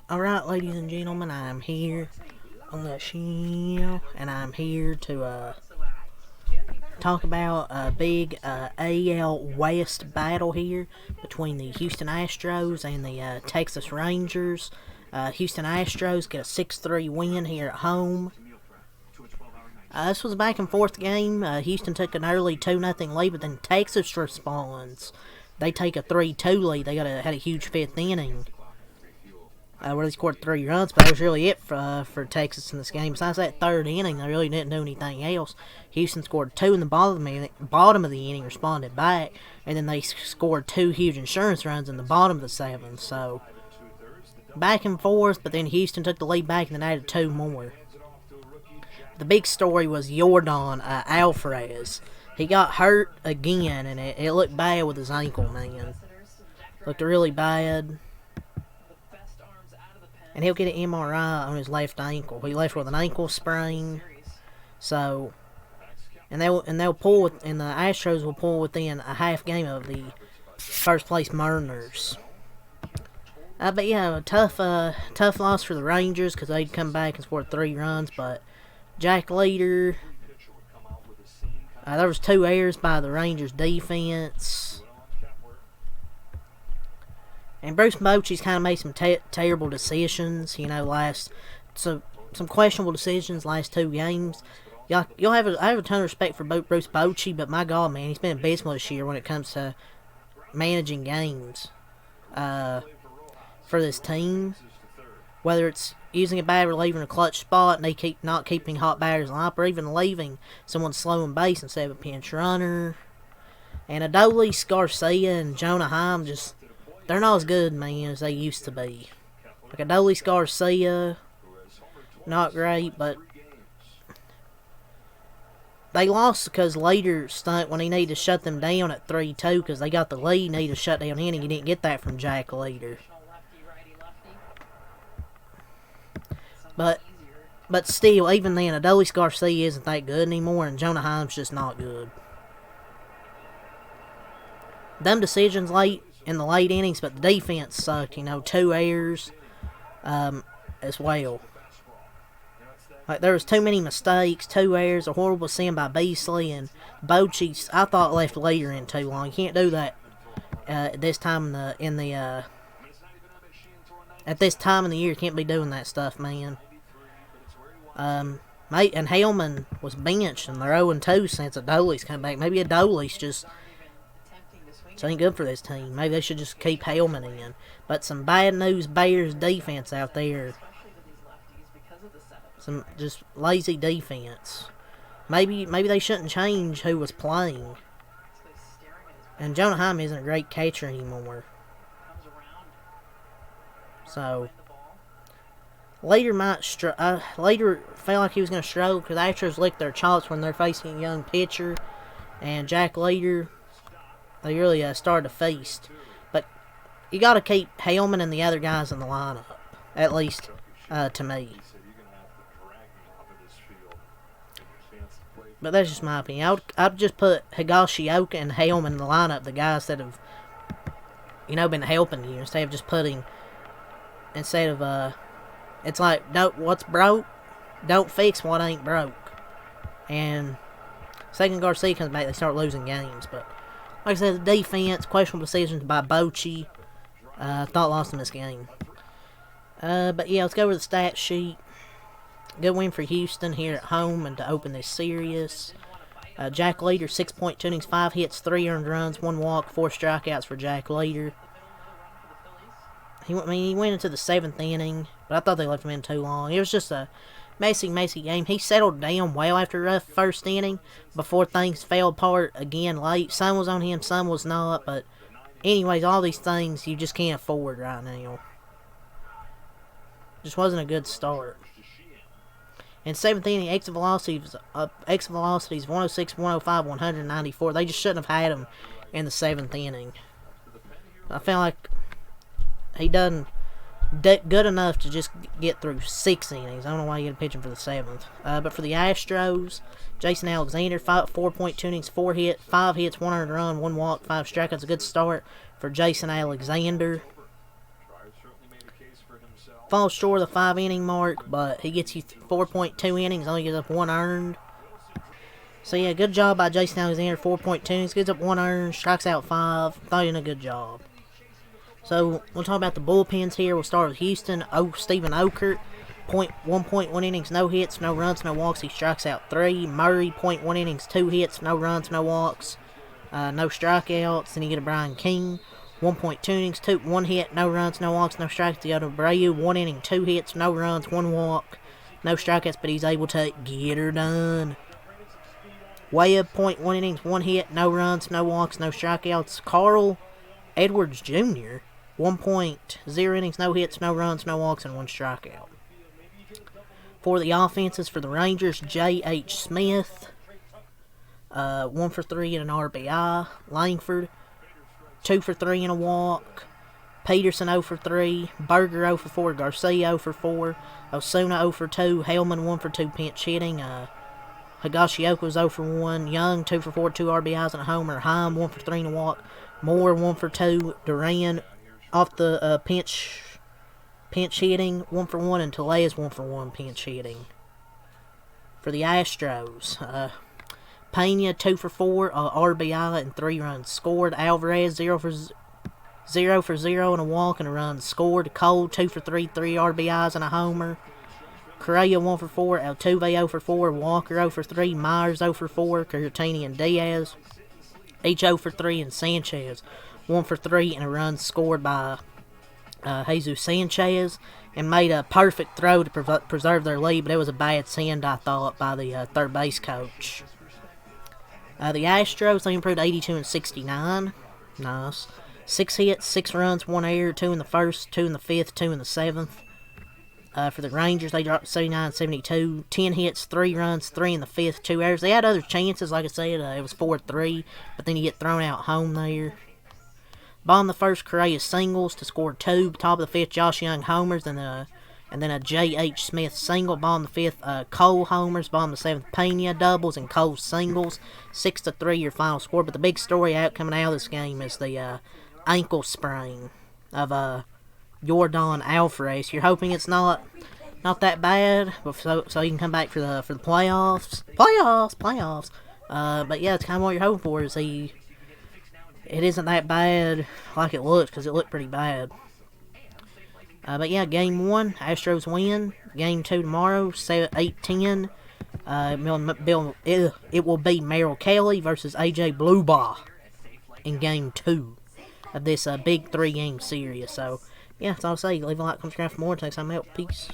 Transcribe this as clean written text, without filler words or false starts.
Alright, ladies and gentlemen, I'm here on the show, and I'm here to talk about a big AL West battle here between the Houston Astros and the Texas Rangers. Houston Astros get a 6-3 win here at home. This was a back and forth game. Houston took an early 2-0 lead, but then Texas responds. They take a 3-2 lead. They had a huge fifth inning where they scored 3 runs, but that was really it for Texas in this game. Besides that third inning, they really didn't do anything else. Houston scored 2 in the bottom of the inning, responded back, and then they scored 2 huge insurance runs in the bottom of the 7th. So back and forth, but then Houston took the lead back and then added 2 more. The big story was Yordan Alvarez. He got hurt again, and it looked bad with his ankle, man. Looked really bad. And he'll get an MRI on his left ankle. He left with an ankle sprain. So, they'll pull, and the Astros will pull within a half game of the first place Mariners. But yeah, a tough loss for the Rangers because they'd come back and scored 3 runs, but Jack Leader, there was 2 errors by the Rangers defense. And Bruce Bochy's kind of made some terrible decisions, some questionable decisions last 2 games. I have a ton of respect for Bruce Bochy, but my God, man, he's been abysmal this year when it comes to managing games for this team. Whether it's using a bad reliever in a clutch spot and they not keeping hot batters lineup, or even leaving someone slow in base instead of a pinch runner. And Adolis Garcia and Jonah Heim they're not as good, man, as they used to be. Like Adolis Garcia, not great, but they lost because Leader stunk when he needed to shut them down at 3-2 because they got the lead, needed to shut down inning. You didn't get that from Jack Leader. But still, even then, Adolis Garcia isn't that good anymore, and Jonah Heim's just not good. Them decisions late in the late innings, but the defense sucked. 2 errors as well. Like, there was too many mistakes, 2 errors, a horrible sin by Beasley, and Bochy, I thought, left Leader in too long. You can't do that at this time at this time of the year. You can't be doing that stuff, man. And Hellman was benched, and they're 0-2 since Adolis come back. Maybe Adolis just ain't good for this team. Maybe they should just keep Hellman in. But some bad news Bears defense out there. Some just lazy defense. Maybe they shouldn't change who was playing. And Jonah Heim isn't a great catcher anymore. So Later Later felt like he was going to struggle because the Astros licked their chops when they're facing a young pitcher, and Jack Leader, they really started to feast. But you got to keep Hellman and the other guys in the lineup, at least to me. But that's just my opinion. I'd just put Higashioka and Hellman in the lineup, the guys that have been helping you, instead of just putting it's like, what's broke, don't fix what ain't broke. And second Garcia comes back, they start losing games. But like I said, the defense, questionable decisions by Bochy, thought lost in this game. But yeah, let's go over the stat sheet. Good win for Houston here at home and to open this series. Jack Leader, 6.2 innings, 5 hits, 3 earned runs, 1 walk, 4 strikeouts for Jack Leader. He went into the 7th inning, but I thought they left him in too long. It was just a messy game. He settled down well after a rough first inning before things fell apart again late. Some was on him, some was not. But anyways, all these things you just can't afford right now. Just wasn't a good start. In 7th inning, exit velocities 106, 105, 194. They just shouldn't have had him in the 7th inning. I felt like he done good enough to just get through 6 innings. I don't know why you get a pitching for the 7th. But for the Astros, Jason Alexander, 4.2 innings, 4 hits, 5 hits, 1 earned run, 1 walk, 5 strikeouts. A good start for Jason Alexander. falls short of the 5-inning mark, but he gets you 4.2 innings, only gives up 1 earned. So yeah, good job by Jason Alexander, 4.2 innings, gives up 1 earned, strikes out 5. Thought he did a good job. So we'll talk about the bullpens here. We'll start with Houston. Stephen Okert, 1.1 innings, no hits, no runs, no walks. He strikes out 3. Murray, 0.1 innings, 2 hits, no runs, no walks, no strikeouts. Then you get a Brian King, 1.2 innings, 1 hit, no runs, no walks, no strikes. You go to Abreu, 1 inning, 2 hits, no runs, 1 walk, no strikeouts, but he's able to get her done. Webb, 0.1 innings, 1 hit, no runs, no walks, no strikeouts. Carl Edwards Jr., 1.0 innings, no hits, no runs, no walks, and 1 strikeout. For the offenses for the Rangers, J.H. Smith, 1 for 3 and an RBI. Langford, 2 for 3 and a walk. Peterson, 0 for 3. Berger, 0 for 4. Garcia, 0 for 4. Osuna, 0 for 2. Hellman, 1 for 2 pinch hitting. Higashioka, 0 for 1. Young, 2 for 4, 2 RBIs and a homer. Heim, 1 for 3 and a walk. Moore, 1 for 2. Duran, off the pinch hitting, 1 for 1. And Tellez, 1 for 1 pinch hitting. For the Astros, Pena, 2 for 4, RBI and 3 runs scored. Alvarez, 0 for 0 and a walk and a run scored. Cole, 2 for 3, 3 RBIs and a homer. Correa, 1 for 4. Altuve, 0 for 4. Walker, 0 for 3. Myers, 0 for 4. Curtini and Diaz, each 0 for 3. And Sanchez, 1 for 3 and a run scored by Jesus Sanchez, and made a perfect throw to preserve their lead, but it was a bad send, I thought, by the third base coach. The Astros, they improved 82 and 69. Nice. 6 hits, 6 runs, 1 error, 2 in the first, 2 in the fifth, 2 in the seventh. For the Rangers, they dropped 79-72. 10 hits, 3 runs, 3 in the fifth, 2 errors. They had other chances, like I said. It was 4-3, but then you get thrown out home there. Bottom of the first, Correa singles to score 2. Top of the fifth, Josh Young homers, and then a J.H. Smith single. Bottom of the fifth, Cole homers. Bottom of the seventh, Pena doubles and Cole singles. 6-3 your final score. But the big story coming out of this game is the ankle sprain of Jordan Alvarez. You're hoping it's not that bad, so he can come back for the playoffs. Playoffs. But yeah, it's kind of what you're hoping for. It isn't that bad like it looks, because it looked pretty bad. But yeah, Game 1, Astros win. Game 2 tomorrow, 8-10. It will be Merrill Kelly versus AJ Bluebaugh in Game 2 of this big 3-game series. So, yeah, that's all I'll say. Leave a like, subscribe for more. Next time out. Peace.